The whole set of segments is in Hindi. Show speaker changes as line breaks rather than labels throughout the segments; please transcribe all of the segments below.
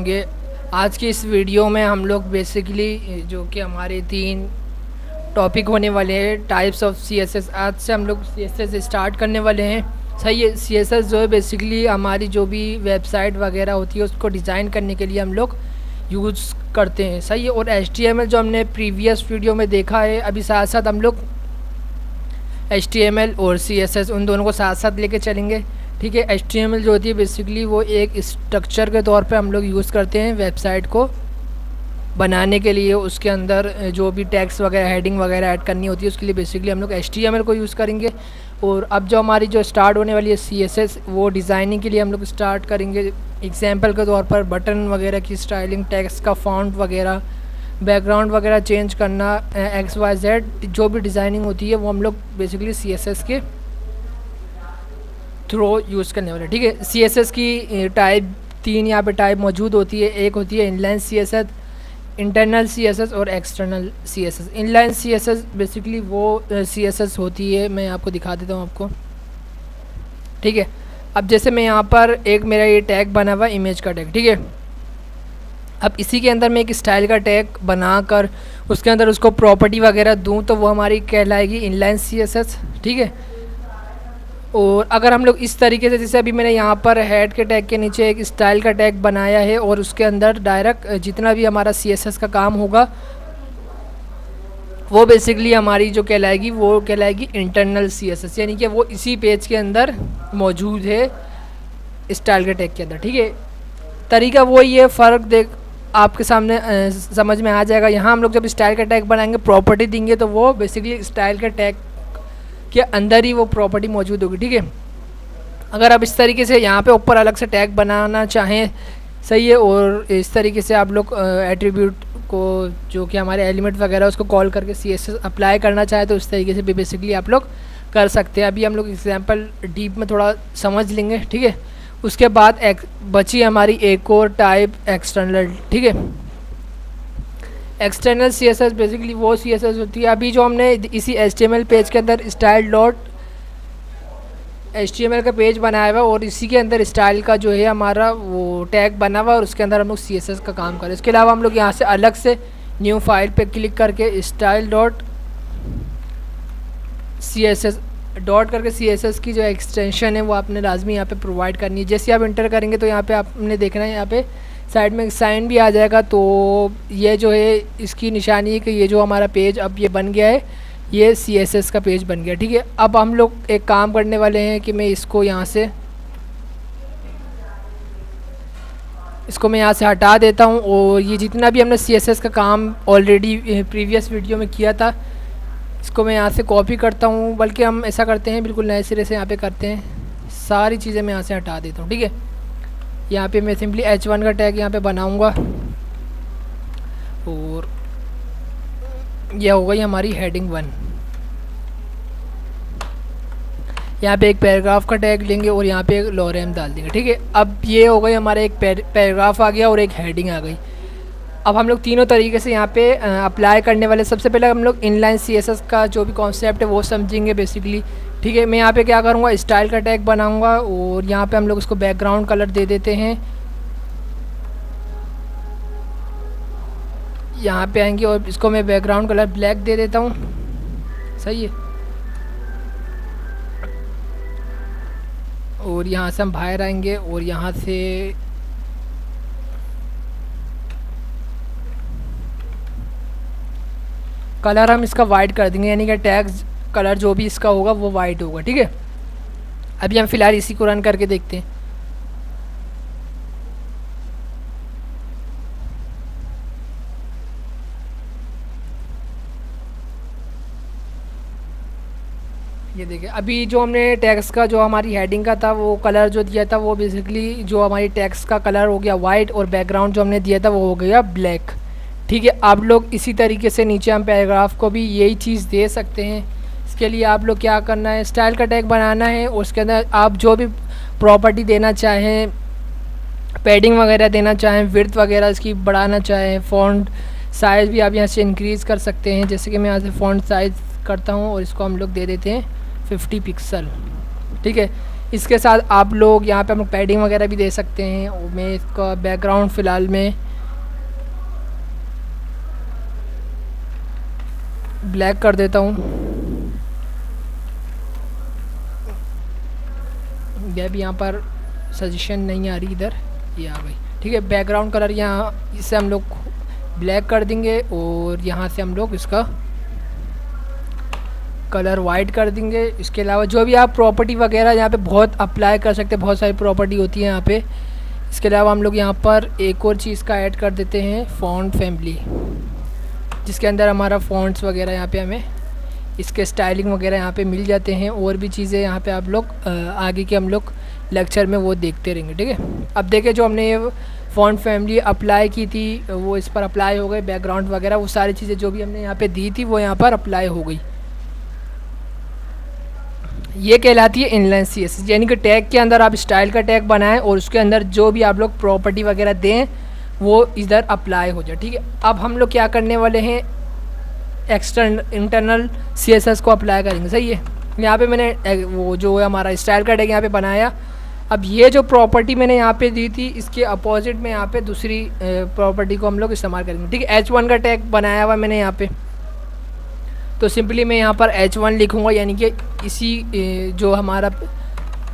होंगे। आज की इस वीडियो में हम लोग बेसिकली जो कि हमारे 3 टॉपिक होने वाले हैं टाइप्स ऑफ सीएसएस। आज से हम लोग सीएसएस स्टार्ट करने वाले हैं। सही है। सीएसएस जो है बेसिकली हमारी जो भी वेबसाइट वगैरह होती है उसको डिज़ाइन करने के लिए हम लोग यूज़ करते हैं। सही है। और एचटीएमएल जो हमने प्रीवियस वीडियो में देखा है, अभी साथ साथ हम लोग एचटीएमएल और सीएसएस उन दोनों को साथ साथ लेके चलेंगे। ठीक है। एचटीएमएल जो होती है बेसिकली वो एक स्ट्रक्चर के तौर पे हम लोग यूज़ करते हैं वेबसाइट को बनाने के लिए। उसके अंदर जो भी टैग्स वगैरह हेडिंग वगैरह ऐड करनी होती है उसके लिए बेसिकली हम लोग एचटीएमएल को यूज़ करेंगे। और अब जो हमारी जो स्टार्ट होने वाली है सीएसएस, वो डिज़ाइनिंग के लिए हम लोग स्टार्ट करेंगे। एग्जांपल के तौर पर बटन वगैरह की स्टाइलिंग, टेक्स्ट का फॉन्ट वगैरह, बैकग्राउंड वगैरह चेंज करना, XYZ जो भी डिज़ाइनिंग होती है वो हम लोग बेसिकली सीएसएस के थ्रू यूज़ करने वाले। ठीक है। सीएसएस की टाइप 3 यहाँ पे टाइप मौजूद होती है। एक होती है इनलाइन सीएसएस, इंटरनल सीएसएस और external CSS. Inline CSS basically वो सीएसएस होती है, मैं आपको दिखा देता हूँ आपको। ठीक है। अब जैसे मैं यहाँ पर एक मेरा ये टैग बना हुआ इमेज का टैग। ठीक है। अब इसी के अंदर मैं एक स्टाइल का टैग बनाकर उसके अंदर उसको प्रॉपर्टी वगैरह दूँ तो वो हमारी कहलाएगी इनलाइन सीएसएस। ठीक है। और अगर हम लोग इस तरीके से, जैसे अभी मैंने यहाँ पर हेड के टैग के नीचे एक स्टाइल का टैग बनाया है और उसके अंदर डायरेक्ट जितना भी हमारा सीएसएस का काम होगा वो बेसिकली हमारी जो कहलाएगी वो कहलाएगी इंटरनल सीएसएस, यानी कि वो इसी पेज के अंदर मौजूद है स्टाइल के टैग के अंदर। ठीक है। तरीका वही है, फ़र्क देख आपके सामने समझ में आ जाएगा। यहाँ हम लोग जब स्टाइल का टैग बनाएंगे, प्रॉपर्टी देंगे तो वो बेसिकली स्टाइल के टैग के अंदर ही वो प्रॉपर्टी मौजूद होगी। ठीक है। अगर आप इस तरीके से यहाँ पे ऊपर अलग से टैग बनाना चाहें, सही है, और इस तरीके से आप लोग एट्रीब्यूट को जो कि हमारे एलिमेंट वगैरह उसको कॉल करके सीएसएस अप्लाई करना चाहें तो इस तरीके से भी बेसिकली आप लोग कर सकते हैं। अभी हम लोग एग्जांपल डीप में थोड़ा समझ लेंगे। ठीक है। उसके बाद बची हमारी एक और टाइप एक्सटर्नल। ठीक है। एक्सटर्नल सीएसएस बेसिकली वो सीएसएस होती है। अभी जो हमने इसी एचटीएमएल पेज के अंदर स्टाइल डॉट एचटीएमएल का पेज बनाया हुआ और इसी के अंदर स्टाइल का जो है हमारा वो टैग बना हुआ और उसके अंदर हम लोग सीएसएस का काम करें। इसके अलावा हम लोग यहाँ से अलग से न्यू फाइल पे क्लिक करके स्टाइल डॉट सीएसएस डॉट करके सीएसएस की जो एक्सटेंशन है वो आपने लाजमी यहाँ पे प्रोवाइड करनी है। जैसे आप इंटर करेंगे तो यहाँ पे आपने देखना है, यहाँ पे साइड में साइन भी आ जाएगा। तो ये जो है इसकी निशानी है कि ये जो हमारा पेज अब ये बन गया है, ये सीएसएस का पेज बन गया। ठीक है। अब हम लोग एक काम करने वाले हैं कि मैं इसको यहाँ से हटा देता हूँ और ये जितना भी हमने सीएसएस का काम ऑलरेडी प्रीवियस वीडियो में किया था इसको मैं यहाँ से कॉपी करता हूँ। बल्कि हम ऐसा करते हैं, बिल्कुल नए सिरे से यहाँ पे करते हैं, सारी चीज़ें मैं यहाँ से हटा देता हूँ। ठीक है। यहाँ पे मैं सिंपली H1 का टैग यहाँ पे बनाऊँगा और यह हो गई हमारी हेडिंग 1। यहाँ पे एक पैराग्राफ का टैग लेंगे और यहाँ पे एक लॉरेम डाल देंगे। ठीक है। अब ये हो गई हमारा एक पैराग्राफ आ गया और एक हेडिंग आ गई। अब हम लोग तीनों तरीके से यहाँ पे अप्लाई करने वाले। सबसे पहले हम लोग इनलाइन सीएसएस का जो भी कॉन्सेप्ट है वो समझेंगे बेसिकली। ठीक है। मैं यहाँ पे क्या करूँगा, स्टाइल का टैग बनाऊँगा और यहाँ पे हम लोग उसको बैकग्राउंड कलर दे देते हैं। यहाँ पे आएंगे और इसको मैं बैकग्राउंड कलर ब्लैक दे देता हूँ। सही है। और यहाँ से हम बाहर आएंगे और यहाँ से कलर हम इसका वाइट कर देंगे, यानी कि टैग्स कलर जो भी इसका होगा वो वाइट होगा। ठीक है। अभी हम फ़िलहाल इसी को रन करके देखते हैं। ये देखिए अभी जो हमने टैक्स का जो हमारी हेडिंग का था वो कलर जो दिया था वो बेसिकली जो हमारी टैक्स का कलर हो गया वाइट और बैकग्राउंड जो हमने दिया था वो हो गया ब्लैक। ठीक है। आप लोग इसी तरीके से नीचे हम पैराग्राफ को भी यही चीज़ दे सकते हैं। इसके लिए आप लोग क्या करना है, स्टाइल का टैग बनाना है और उसके अंदर आप जो भी प्रॉपर्टी देना चाहें, पैडिंग वगैरह देना चाहें, विड्थ वगैरह इसकी बढ़ाना चाहें, फ़ॉन्ट साइज़ भी आप यहाँ से इंक्रीज़ कर सकते हैं। जैसे कि मैं यहाँ से फ़ॉन्ट साइज़ करता हूँ और इसको हम लोग दे देते हैं 50 पिक्सल। ठीक है। इसके साथ आप लोग यहाँ पे हम लोग पैडिंग वगैरह भी दे सकते हैं। और मैं इसका बैकग्राउंड फ़िलहाल में ब्लैक कर देता हूँ। ये भी यहाँ पर सजेशन नहीं आ रही, इधर ये आ गई। ठीक है, बैकग्राउंड कलर यहाँ इससे हम लोग ब्लैक कर देंगे और यहाँ से हम लोग इसका कलर वाइट कर देंगे। इसके अलावा जो भी आप प्रॉपर्टी वगैरह यहाँ पे बहुत अप्लाई कर सकते हैं, बहुत सारी प्रॉपर्टी होती है यहाँ पे। इसके अलावा हम लोग यहाँ पर एक और चीज़ का ऐड कर देते हैं, फ़ॉन्ट फैमिली, जिसके अंदर हमारा फ़ॉन्ट्स वगैरह यहाँ पे हमें इसके स्टाइलिंग वगैरह यहाँ पे मिल जाते हैं। और भी चीज़ें यहाँ पे आप लोग आगे के हम लोग लेक्चर में वो देखते रहेंगे। ठीक है, अब देखें जो हमने ये फ़ॉन्ट फैमिली अप्लाई की थी वो इस पर अप्लाई हो गई। बैकग्राउंड वगैरह वो सारी चीज़ें जो भी हमने यहाँ पे दी थी वो यहाँ पर अप्लाई हो गई। ये कहलाती है इनलाइन CSS, यानी कि टैग के अंदर आप स्टाइल का टैग बनाएं और उसके अंदर जो भी आप लोग प्रॉपर्टी वगैरह दें वो इधर अप्लाई हो जाए। ठीक है, अब हम लोग क्या करने वाले हैं, इंटरनल CSS को अप्लाई करेंगे। सही है, यहाँ पे मैंने वो जो है हमारा स्टाइल का टैग यहाँ पे बनाया। अब ये जो प्रॉपर्टी मैंने यहाँ पे दी थी इसके अपोजिट में यहाँ पे दूसरी प्रॉपर्टी को हम लोग इस्तेमाल करेंगे। ठीक है, H1 का टैग बनाया हुआ मैंने यहाँ पे, तो सिंपली मैं यहाँ पर H1 लिखूँगा, यानी कि इसी जो हमारा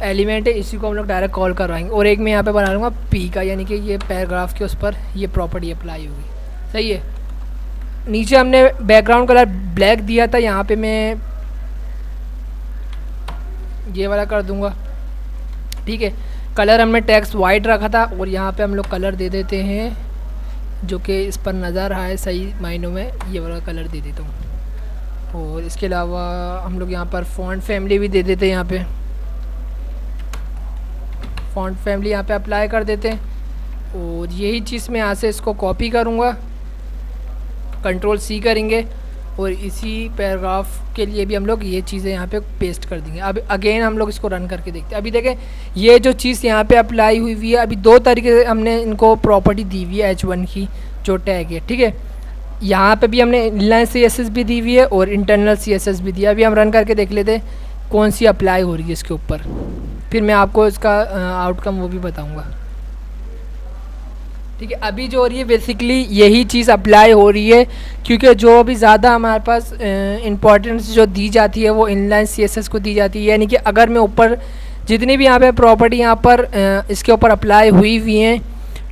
एलिमेंट है इसी को हम लोग डायरेक्ट कॉल करवाएंगे। और एक मैं यहाँ पे बना लूँगा P का, यानी कि ये पैराग्राफ के उस पर ये प्रॉपर्टी अप्लाई होगी। सही है, नीचे हमने बैकग्राउंड कलर ब्लैक दिया था, यहाँ पे मैं ये वाला कर दूँगा। ठीक है, कलर हमने टेक्स्ट वाइट रखा था और यहाँ पे हम लोग कलर दे देते हैं जो कि इस पर नज़र आए सही मायनों में, ये वाला कलर दे देता हूँ। और इसके अलावा हम लोग यहाँ पर फ़ॉन्ट फैमिली भी दे देते हैं, यहाँ पे फ़ॉन्ट फैमिली यहाँ पे अप्लाई कर देते हैं। और यही चीज़ मैं यहाँ से इसको कॉपी करूँगा, Ctrl+C करेंगे और इसी पैराग्राफ के लिए भी हम लोग ये चीज़ें यहाँ पे पेस्ट कर देंगे। अब अगेन हम लोग इसको रन करके देखते हैं। अभी देखें ये जो चीज़ यहाँ पे अप्लाई हुई है, अभी दो तरीके से हमने इनको प्रॉपर्टी दी हुई है H1 की जो टैग है। ठीक है, यहाँ पे भी हमने इनलाइन CSS भी दी हुई है और इंटरनल CSS भी दिया। अभी हम रन करके देख लेते हैं कौन सी अप्लाई हो रही है इसके ऊपर, फिर मैं आपको इसका आउटकम वो भी बताऊँगा। ठीक है, अभी जो हो रही है बेसिकली यही चीज़ अप्लाई हो रही है, क्योंकि जो भी ज़्यादा हमारे पास इम्पोर्टेंस जो दी जाती है वो इनलाइन CSS को दी जाती है। यानी कि अगर मैं ऊपर जितनी भी यहाँ पे प्रॉपर्टी यहाँ पर इसके ऊपर अप्लाई हुई हैं,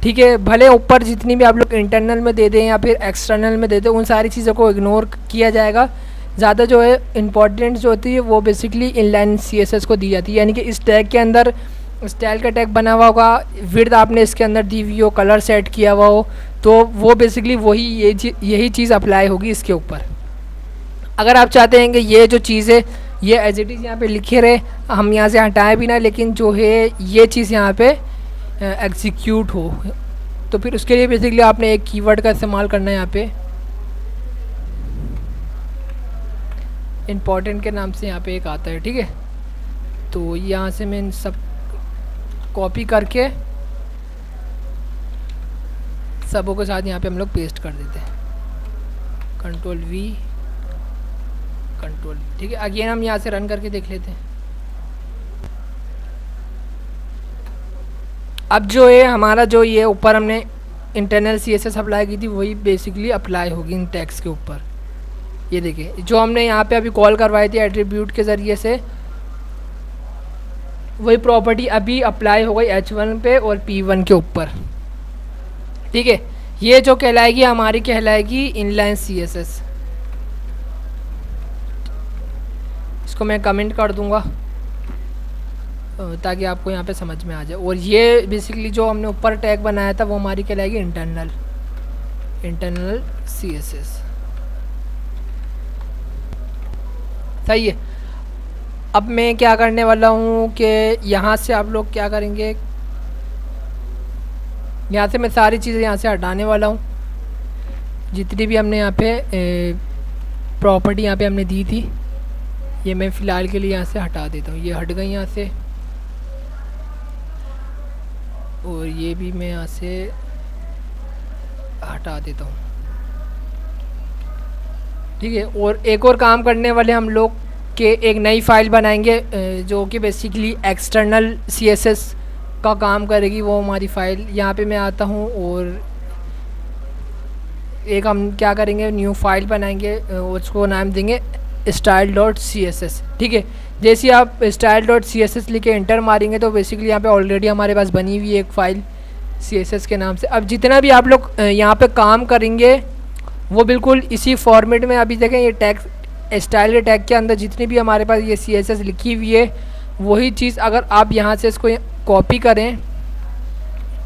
ठीक है, भले ऊपर जितनी भी आप लोग इंटरनल में दे दें या फिर एक्सटर्नल में दे दें, उन सारी चीज़ों को इग्नोर किया जाएगा। ज़्यादा जो है इम्पॉर्टेंट जो होती है वो बेसिकली इनलाइन CSS को दी जाती है। यानी कि इस टैग के अंदर स्टाइल का टैग बना हुआ होगा, विड्थ आपने इसके अंदर दी हुई हो, कलर सेट किया हुआ हो, तो वो बेसिकली वही यही चीज़ अप्लाई होगी इसके ऊपर। अगर आप चाहते हैं कि ये जो चीज़ है ये एज इट इज़ यहाँ पे लिखे रहे, हम यहाँ से हटाएं भी ना, लेकिन जो है ये चीज़ यहाँ पे एग्जीक्यूट हो, तो फिर उसके लिए बेसिकली आपने एक कीवर्ड का इस्तेमाल करना है। यहाँ पे इम्पॉर्टेंट के नाम से यहाँ पे एक आता है। ठीक है, तो यहाँ से मैं इन सब कॉपी करके सबों के साथ यहाँ पे हम लोग पेस्ट कर देते हैं, Ctrl+V Ctrl+V। ठीक है, अगेन हम यहाँ से रन करके देख लेते हैं। अब जो है हमारा जो ये ऊपर हमने इंटरनल CSS अप्लाई की थी वही बेसिकली अप्लाई होगी इन टैग्स के ऊपर। ये देखिए जो हमने यहाँ पे अभी कॉल करवाई थी एट्रीब्यूट के ज़रिए से, वही प्रॉपर्टी अभी अप्लाई हो गई H1 पे और P1 के ऊपर। ठीक है, ये जो कहलाएगी हमारी कहलाएगी इनलाइन CSS। इसको मैं कमेंट कर दूंगा ताकि आपको यहाँ पे समझ में आ जाए। और ये बेसिकली जो हमने ऊपर टैग बनाया था वो हमारी कहलाएगी इंटरनल CSS। सही है, अब मैं क्या करने वाला हूँ कि यहाँ से आप लोग क्या करेंगे, यहाँ से मैं सारी चीज़ें यहाँ से हटाने वाला हूँ, जितनी भी हमने यहाँ पे प्रॉपर्टी यहाँ पे हमने दी थी ये मैं फ़िलहाल के लिए यहाँ से हटा देता हूँ। ये हट गई यहाँ से, और ये भी मैं यहाँ से हटा देता हूँ। ठीक है, और एक और काम करने वाले हम लोग के एक नई फ़ाइल बनाएंगे जो कि बेसिकली एक्सटर्नल CSS का काम करेगी वो हमारी फ़ाइल। यहाँ पे मैं आता हूँ और एक हम क्या करेंगे, न्यू फाइल बनाएंगे, उसको नाम देंगे style.css। ठीक है, जैसे ही आप style.css लिख के इंटर मारेंगे तो बेसिकली यहाँ पे ऑलरेडी हमारे पास बनी हुई है एक फ़ाइल CSS के नाम से। अब जितना भी आप लोग यहाँ पे काम करेंगे वो बिल्कुल इसी फॉर्मेट में। अभी देखें ये टैग स्टाइल के टैग के अंदर जितनी भी हमारे पास ये CSS लिखी हुई है वही चीज़ अगर आप यहाँ से इसको कॉपी करें,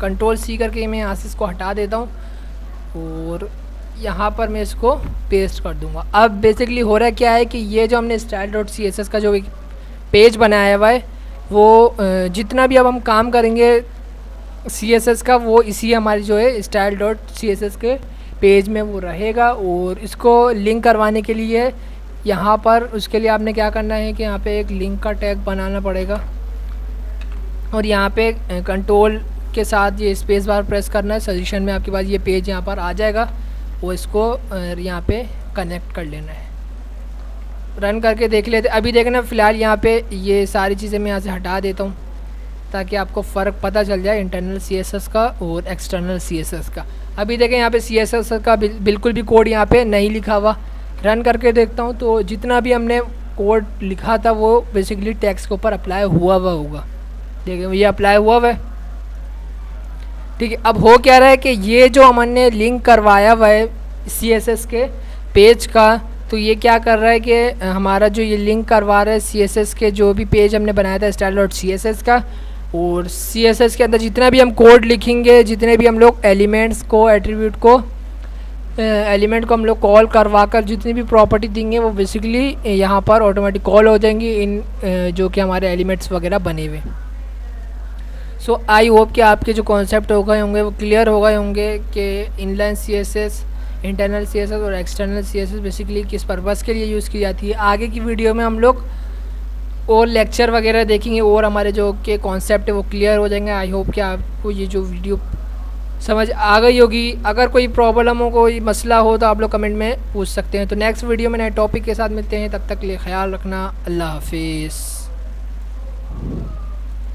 Ctrl+C करके मैं यहाँ से इसको हटा देता हूँ और यहाँ पर मैं इसको पेस्ट कर दूँगा। अब बेसिकली हो रहा है क्या है कि ये जो हमने style.css का जो एक पेज बनाया हुआ है वो जितना भी अब हम काम करेंगे CSS का वो इसी हमारी जो है style.css के पेज में वो रहेगा। और इसको लिंक करवाने के लिए यहाँ पर उसके लिए आपने क्या करना है कि यहाँ पे एक लिंक का टैग बनाना पड़ेगा और यहाँ पे कंट्रोल के साथ ये स्पेस बार प्रेस करना है। सजेशन में आपके पास ये पेज यहाँ पर आ जाएगा, वो इसको यहाँ पे कनेक्ट कर लेना है। रन करके देख लेते। अभी देखना फ़िलहाल यहाँ पे ये सारी चीज़ें मैं यहाँ से हटा देता हूँ ताकि आपको फ़र्क पता चल जाए इंटरनल CSS का और एक्सटर्नल CSS का। अभी देखें यहाँ पे CSS का बिल्कुल भी कोड यहाँ पे नहीं लिखा हुआ। रन करके देखता हूँ तो जितना भी हमने कोड लिखा था वो बेसिकली टेक्स्ट के ऊपर अप्लाई हुआ होगा। देखिए ये अप्लाई हुआ है। ठीक है, अब हो क्या रहा है कि ये जो हमने लिंक करवाया हुआ है CSS के पेज का, तो ये क्या कर रहा है कि हमारा जो ये लिंक करवा रहा है CSS के जो भी पेज हमने बनाया था style.css का, और CSS के अंदर जितना भी हम कोड लिखेंगे, जितने भी हम लोग एलिमेंट्स को एलिमेंट को हम लोग कॉल करवा कर जितनी भी प्रॉपर्टी देंगे वो बेसिकली यहाँ पर ऑटोमेटिक कॉल हो जाएंगी इन जो कि हमारे एलिमेंट्स वगैरह बने हुए। सो आई होप कि आपके जो कॉन्सेप्ट हो गए होंगे वो क्लियर हो गए होंगे कि इनलाइन CSS, इंटरनल CSS और एक्सटर्नल CSS बेसिकली किस पर्पज़ के लिए यूज़ की जाती है। आगे की वीडियो में हम लोग और लेक्चर वगैरह देखेंगे और हमारे जो के कॉन्सेप्ट है वो क्लियर हो जाएंगे। आई होप कि आपको ये जो वीडियो समझ आ गई होगी। अगर कोई प्रॉब्लम हो, कोई मसला हो तो आप लोग कमेंट में पूछ सकते हैं। तो नेक्स्ट वीडियो में नए टॉपिक के साथ मिलते हैं, तब तक के लिए ख्याल रखना। अल्लाह हाफिज़।